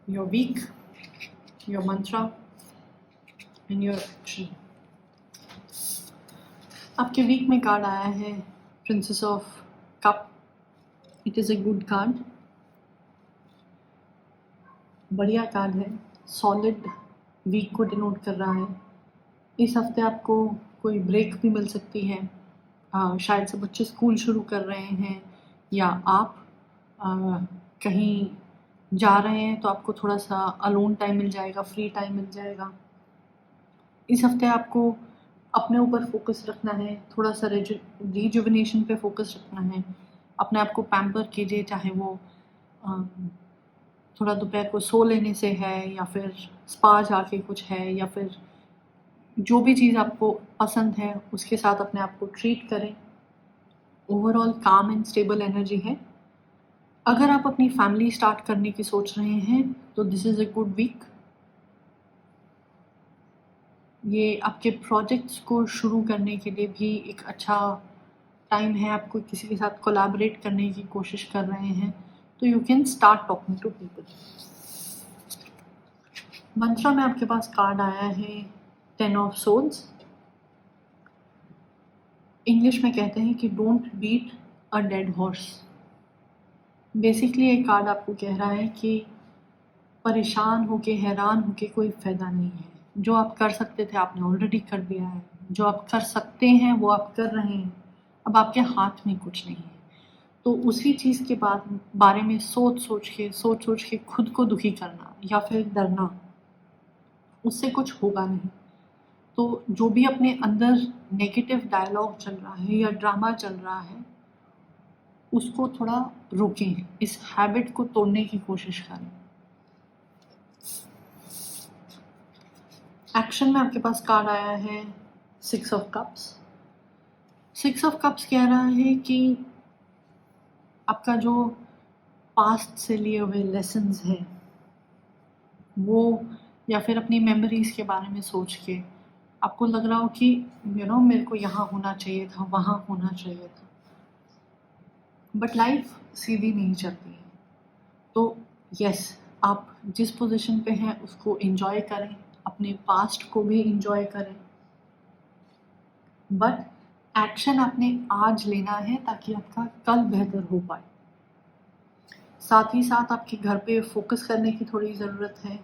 your week, your mantra and your action. आपके week में card आया है princess of cup. It is a good card, बढ़िया card है, सॉलिड वीक को डिनोट कर रहा है. इस हफ्ते आपको कोई ब्रेक भी मिल सकती है. शायद से बच्चे स्कूल शुरू कर रहे हैं या आप कहीं जा रहे हैं तो आपको थोड़ा सा अलोन टाइम मिल जाएगा, फ्री टाइम मिल जाएगा. इस हफ्ते आपको अपने ऊपर फोकस रखना है, थोड़ा सा रिजुविनेशन पे फोकस रखना है. अपने आप को पैम्पर कीजिए, चाहे वो थोड़ा दोपहर को सो लेने से है या फिर स्पा जाके कुछ है या फिर जो भी चीज़ आपको पसंद है उसके साथ अपने आप को ट्रीट करें. ओवरऑल काम एंड स्टेबल एनर्जी है. अगर आप अपनी फैमिली स्टार्ट करने की सोच रहे हैं तो this is a good week. ये आपके प्रोजेक्ट्स को शुरू करने के लिए भी एक अच्छा टाइम है. आपको किसी के साथ कोलैबोरेट करने की कोशिश कर रहे हैं तो you can start talking to people. मंत्रा में आपके पास कार्ड आया है 10 ऑफ सोल्स. इंग्लिश में कहते हैं कि don't beat a dead horse. Basically ये कार्ड आपको कह रहा है कि परेशान होके, हैरान होके कोई फ़ायदा नहीं है. जो आप कर सकते थे आपने ऑलरेडी कर दिया है. जो आप कर सकते हैं वो आप कर रहे हैं. अब आपके हाथ में कुछ नहीं है. तो उसी चीज़ के बारे में सोच सोच के खुद को दुखी करना या फिर डरना, उससे कुछ होगा नहीं. तो जो भी अपने अंदर नेगेटिव डायलॉग चल रहा है या ड्रामा चल रहा है उसको थोड़ा रोकें. इस हैबिट को तोड़ने की कोशिश करें. एक्शन में आपके पास कार्ड आया है 6 ऑफ कप्स. 6 ऑफ कप्स कह रहा है कि आपका जो पास्ट से लिए हुए लेसन्स हैं वो, या फिर अपनी मेमोरीज़ के बारे में सोच के आपको लग रहा हो कि मेरे को यहाँ होना चाहिए था, वहाँ होना चाहिए था. बट लाइफ सीधी नहीं चलती है. तो यस, आप जिस पोजीशन पे हैं उसको एंजॉय करें, अपने पास्ट को भी एंजॉय करें. बट एक्शन आपने आज लेना है ताकि आपका कल बेहतर हो पाए. साथ ही साथ आपके घर पे फोकस करने की थोड़ी ज़रूरत है.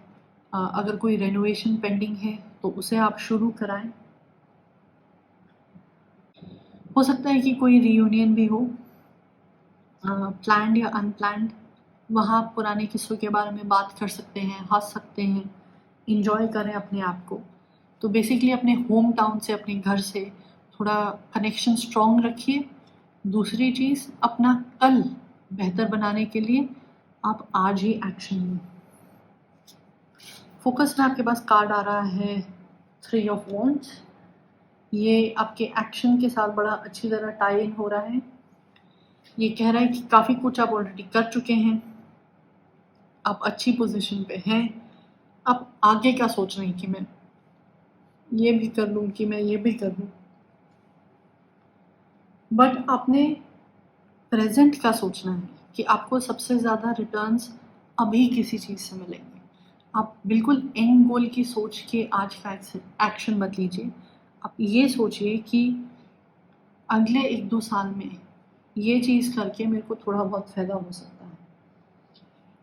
अगर कोई रेनोवेशन पेंडिंग है तो उसे आप शुरू कराएं. हो सकता है कि कोई रीयूनियन भी हो, प्लान्ड या अनप्लान्ड. वहाँ आप पुराने किस्सों के बारे में बात कर सकते हैं, हंस सकते हैं, इंजॉय करें अपने आप को. तो बेसिकली अपने होम टाउन से, अपने घर से थोड़ा कनेक्शन स्ट्रॉन्ग रखिए. दूसरी चीज़, अपना कल बेहतर बनाने के लिए आप आज ही एक्शन लें. फोकस में आपके पास कार्ड आ रहा है 3 ऑफ वॉन्ड्स. ये आपके एक्शन के साथ बड़ा अच्छी तरह टाई इन हो रहा है. ये कह रहा है कि काफ़ी कुछ आप ऑलरेडी कर चुके हैं, आप अच्छी पोजीशन पे हैं. आप आगे क्या सोच रहे हैं कि मैं ये भी कर लूँ, कि मैं ये भी कर लूँ. बट आपने प्रेजेंट का सोचना है कि आपको सबसे ज़्यादा रिटर्न्स अभी किसी चीज़ से मिलेंगे. आप बिल्कुल एंड गोल की सोच के आज का एक्शन मत लीजिए. आप ये सोचिए कि अगले 1-2 साल में ये चीज़ करके मेरे को थोड़ा बहुत फ़ायदा हो सकता है.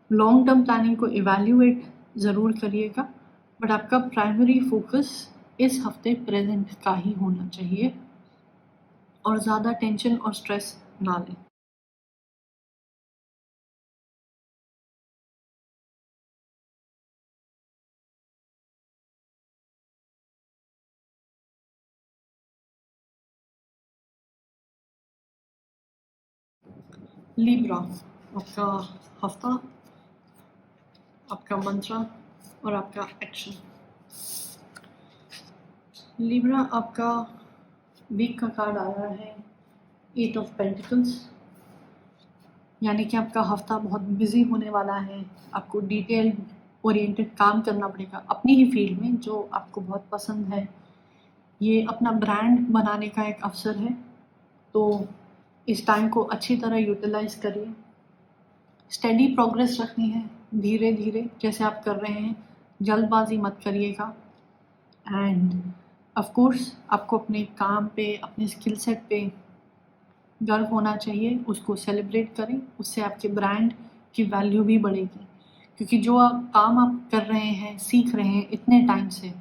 लॉन्ग टर्म प्लानिंग को इवैल्यूएट ज़रूर करिएगा. बट आपका प्राइमरी फोकस इस हफ्ते प्रेजेंट का ही होना चाहिए और ज़्यादा टेंशन और स्ट्रेस ना लें. लिब्रा, आपका हफ्ता, आपका मंत्रा और आपका एक्शन. लिब्रा, आपका वीक का कार्ड आया है 8 ऑफ पेंटिकल्स. यानी कि आपका हफ्ता बहुत बिजी होने वाला है. आपको डिटेल ओरिएंटेड काम करना पड़ेगा अपनी ही फील्ड में जो आपको बहुत पसंद है. ये अपना ब्रांड बनाने का एक अवसर है. तो इस टाइम को अच्छी तरह यूटिलाइज करिए. स्टेडी प्रोग्रेस रखनी है, धीरे धीरे जैसे आप कर रहे हैं, जल्दबाजी मत करिएगा। एंड ऑफ कोर्स आपको अपने काम पे, अपने स्किल सेट पे गर्व होना चाहिए, उसको सेलिब्रेट करें, उससे आपके ब्रांड की वैल्यू भी बढ़ेगी। क्योंकि जो काम आप कर रहे हैं, सीख रहे हैं इतने टाइम से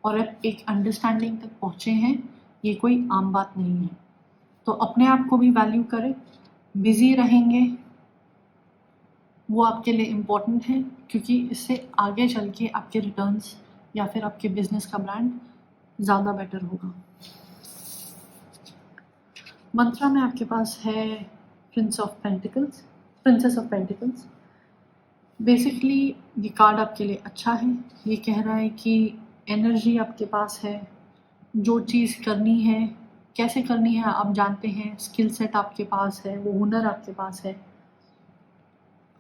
और अब एक अंडरस्टैंडिंग तक पहुँचे हैं, ये कोई आम बात नहीं है। तो अपने आप को भी वैल्यू करें, बिज़ी रहेंगे वो आपके लिए इम्पोर्टेंट है, क्योंकि इससे आगे चल के आपके रिटर्न्स या फिर आपके बिजनेस का ब्रांड ज़्यादा बेटर होगा। मंत्रा में आपके पास है प्रिंसेस ऑफ पेंटिकल्स। बेसिकली ये कार्ड आपके लिए अच्छा है। ये कह रहा है कि एनर्जी आपके पास है, जो चीज़ करनी है, कैसे करनी है आप जानते हैं, स्किल सेट आपके पास है, वो हुनर आपके पास है,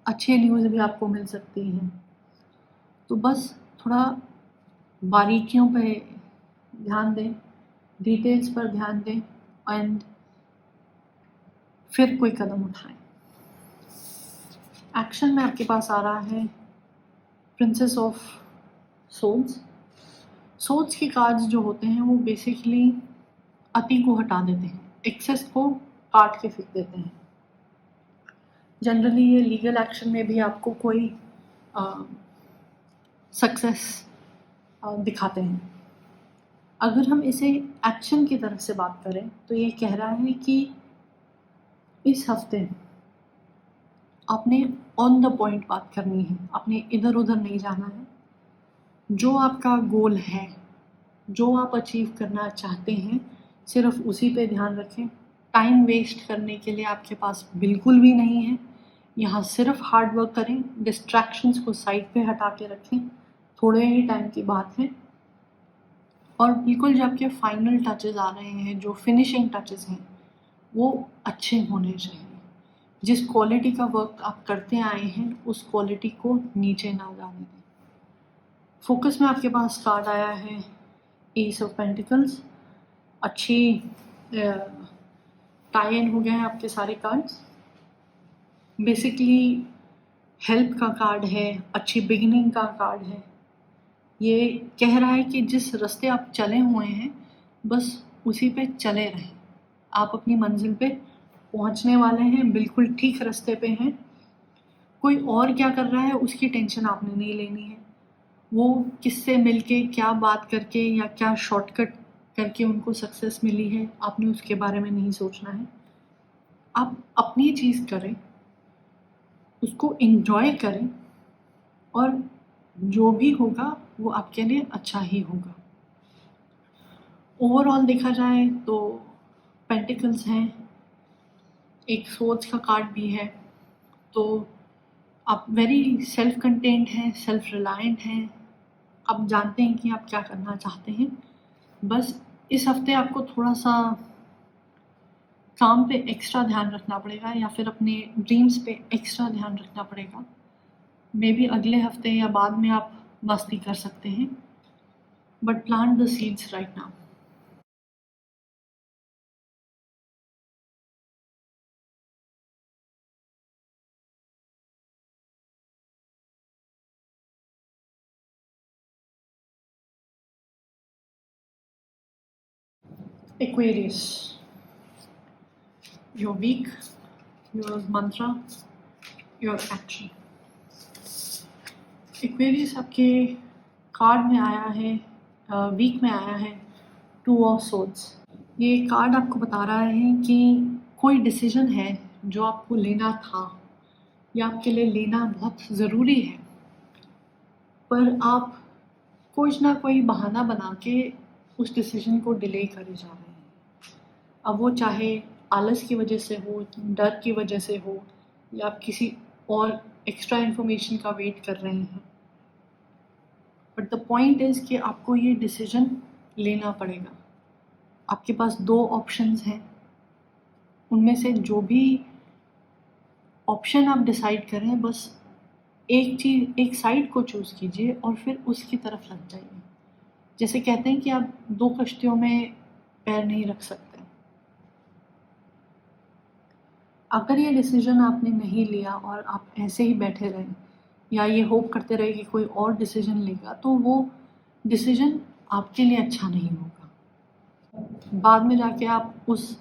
अच्छे न्यूज़ भी आपको मिल सकती हैं। तो बस थोड़ा बारीकियों पे ध्यान दें, डिटेल्स पर ध्यान दें एंड फिर कोई कदम उठाएं। एक्शन में आपके पास आ रहा है प्रिंसेस ऑफ सोल्स के कार्ड्स जो होते हैं वो बेसिकली अति को हटा देते हैं, एक्सेस को काट के फेंक देते हैं। जनरली ये लीगल एक्शन में भी आपको कोई सक्सेस दिखाते हैं। अगर हम इसे एक्शन की तरफ से बात करें तो ये कह रहा है कि इस हफ्ते आपने ऑन द पॉइंट बात करनी है, आपने इधर उधर नहीं जाना है। जो आपका गोल है, जो आप अचीव करना चाहते हैं, सिर्फ उसी पे ध्यान रखें। टाइम वेस्ट करने के लिए आपके पास बिल्कुल भी नहीं है। यहाँ सिर्फ हार्ड वर्क करें, डिस्ट्रैक्शंस को साइड पे हटा के रखें, थोड़े ही टाइम की बात है। और बिल्कुल जब आपके फाइनल टचेस आ रहे हैं, जो फिनिशिंग टचेस हैं, वो अच्छे होने चाहिए। जिस क्वालिटी का वर्क आप करते आए हैं, उस क्वालिटी को नीचे ना जाने दें। फोकस में आपके पास कार्ड आया है एस ऑफ पेंटिकल्स। अच्छी टाई इन हो गए हैं आपके सारे कार्ड्स। बेसिकली हेल्प का कार्ड है, अच्छी बिगिनिंग का कार्ड है। ये कह रहा है कि जिस रास्ते आप चले हुए हैं, बस उसी पे चले रहें। आप अपनी मंजिल पे पहुंचने वाले हैं, बिल्कुल ठीक रास्ते पे हैं। कोई और क्या कर रहा है उसकी टेंशन आपने नहीं लेनी है। वो किससे मिलके, क्या बात करके या क्या शॉर्टकट करके उनको सक्सेस मिली है, आपने उसके बारे में नहीं सोचना है। आप अपनी चीज़ करें, उसको एंजॉय करें और जो भी होगा वो आपके लिए अच्छा ही होगा। ओवरऑल देखा जाए तो पेंटिकल्स हैं, एक सोच का कार्ड भी है। तो आप वेरी सेल्फ कंटेंट हैं, सेल्फ रिलायंट हैं, आप जानते हैं कि आप क्या करना चाहते हैं। बस इस हफ्ते आपको थोड़ा सा काम पे एक्स्ट्रा ध्यान रखना पड़ेगा या फिर अपने ड्रीम्स पे एक्स्ट्रा ध्यान रखना पड़ेगा। मे बी अगले हफ्ते या बाद में आप मस्ती कर सकते हैं, but plant the seeds right now. Aquarius, your week, your mantra, your action। Aquarius आपके कार्ड में आया है, वीक में आया है टू ऑफ सोर्ड्स। ये कार्ड आपको बता रहा है कि कोई डिसीजन है जो आपको लेना था या आपके लिए लेना बहुत ज़रूरी है, पर आप कुछ ना कोई बहाना बना के उस डिसीजन को डिले करे जा रहे हैं। अब वो चाहे आलस की वजह से हो, डर की वजह से हो, या आप किसी और एक्स्ट्रा इन्फॉर्मेशन का वेट कर रहे हैं, बट द पॉइंट इज़ कि आपको ये डिसीजन लेना पड़ेगा। आपके पास दो ऑप्शंस हैं, उनमें से जो भी ऑप्शन आप डिसाइड करें, बस एक चीज़, एक साइड को चूज़ कीजिए और फिर उसकी तरफ लग जाइए। जैसे कहते हैं कि आप दो कश्तियों में पैर नहीं रख सकते। अगर ये डिसीजन आपने नहीं लिया और आप ऐसे ही बैठे रहे या ये होप करते रहे कि कोई और डिसीजन लेगा, तो वो डिसीजन आपके लिए अच्छा नहीं होगा। बाद में जाके आप उस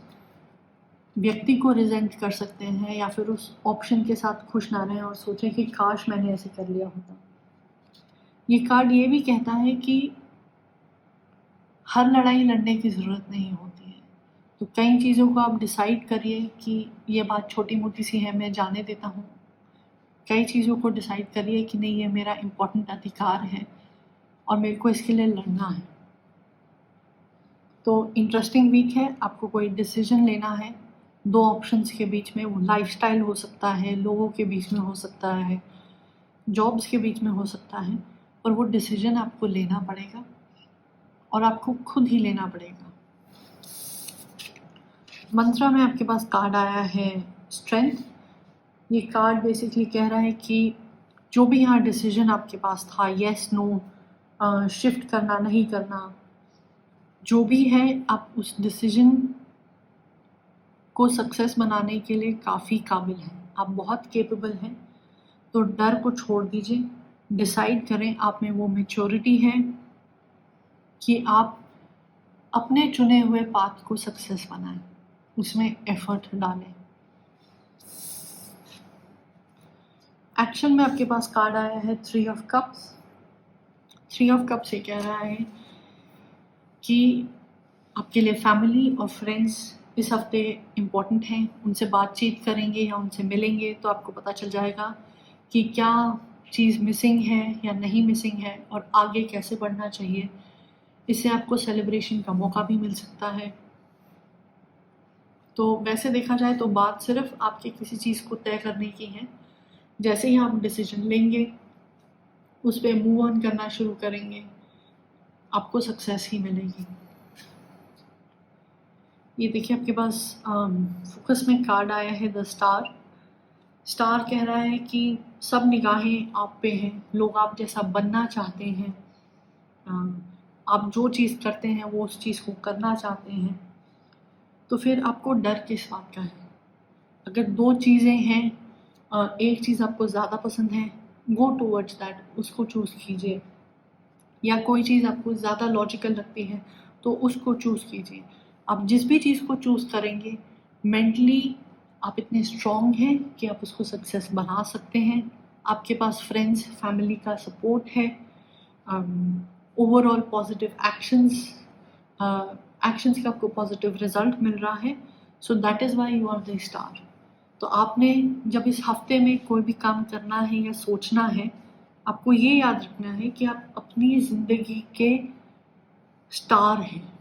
व्यक्ति को रिजेंट कर सकते हैं या फिर उस ऑप्शन के साथ खुश ना रहें और सोचें कि काश मैंने ऐसे कर लिया होता। ये कार्ड ये भी कहता है कि हर लड़ाई लड़ने की ज़रूरत नहीं होती है। तो कई चीज़ों को आप डिसाइड करिए कि ये बात छोटी मोटी सी है, मैं जाने देता हूँ। कई चीज़ों को डिसाइड करिए कि नहीं, ये मेरा इम्पोर्टेंट अधिकार है और मेरे को इसके लिए लड़ना है। तो इंटरेस्टिंग वीक है, आपको कोई डिसीजन लेना है दो ऑप्शंस के बीच में। वो लाइफस्टाइल हो सकता है, लोगों के बीच में हो सकता है, जॉब्स के बीच में हो सकता है, और वो डिसीजन आपको लेना पड़ेगा और आपको खुद ही लेना पड़ेगा। मंत्रा में आपके पास कार्ड आया है स्ट्रेंथ। ये कार्ड बेसिकली कह रहा है कि जो भी यहाँ डिसीजन आपके पास था, येस नो, शिफ्ट करना नहीं करना, जो भी है, आप उस डिसीजन को सक्सेस बनाने के लिए काफ़ी काबिल हैं, आप बहुत केपेबल हैं। तो डर को छोड़ दीजिए, डिसाइड करें आप में वो मैच्योरिटी है कि आप अपने चुने हुए पाथ को सक्सेस बनाएं, उसमें एफर्ट डालें। एक्शन में आपके पास कार्ड आया है 3 ऑफ कप्स। 3 ऑफ कप्स ये कह रहा है कि आपके लिए फैमिली और फ्रेंड्स इस हफ्ते इम्पॉर्टेंट हैं। उनसे बातचीत करेंगे या उनसे मिलेंगे तो आपको पता चल जाएगा कि क्या चीज़ मिसिंग है या नहीं मिसिंग है और आगे कैसे बढ़ना चाहिए। इससे आपको सेलिब्रेशन का मौका भी मिल सकता है। तो वैसे देखा जाए तो बात सिर्फ आपके किसी चीज़ को तय करने की है। जैसे ही आप डिसीजन लेंगे, उस पर मूव ऑन करना शुरू करेंगे, आपको सक्सेस ही मिलेगी। ये देखिए आपके पास फोकस में कार्ड आया है द स्टार। स्टार कह रहा है कि सब निगाहें आप पे हैं, लोग आप जैसा बनना चाहते हैं, आप जो चीज़ करते हैं वो उस चीज़ को करना चाहते हैं। तो फिर आपको डर किस बात का है? अगर दो चीज़ें हैं, एक चीज़ आपको ज़्यादा पसंद है, गो टूवर्ड्स दैट, उसको चूज़ कीजिए। या कोई चीज़ आपको ज़्यादा लॉजिकल लगती है तो उसको चूज़ कीजिए। आप जिस भी चीज़ को चूज़ करेंगे, मेंटली आप इतने स्ट्रॉन्ग हैं कि आप उसको सक्सेस बना सकते हैं। आपके पास फ्रेंड्स, फैमिली का सपोर्ट है, ओवरऑल पॉजिटिव एक्शंस का आपको पॉजिटिव रिजल्ट मिल रहा है। So that is why you are the star. तो आपने जब इस हफ्ते में कोई भी काम करना है या सोचना है, आपको ये याद रखना है कि आप अपनी ज़िंदगी के स्टार हैं।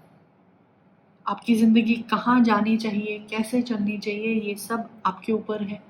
आपकी ज़िंदगी कहाँ जानी चाहिए, कैसे चलनी चाहिए, ये सब आपके ऊपर है।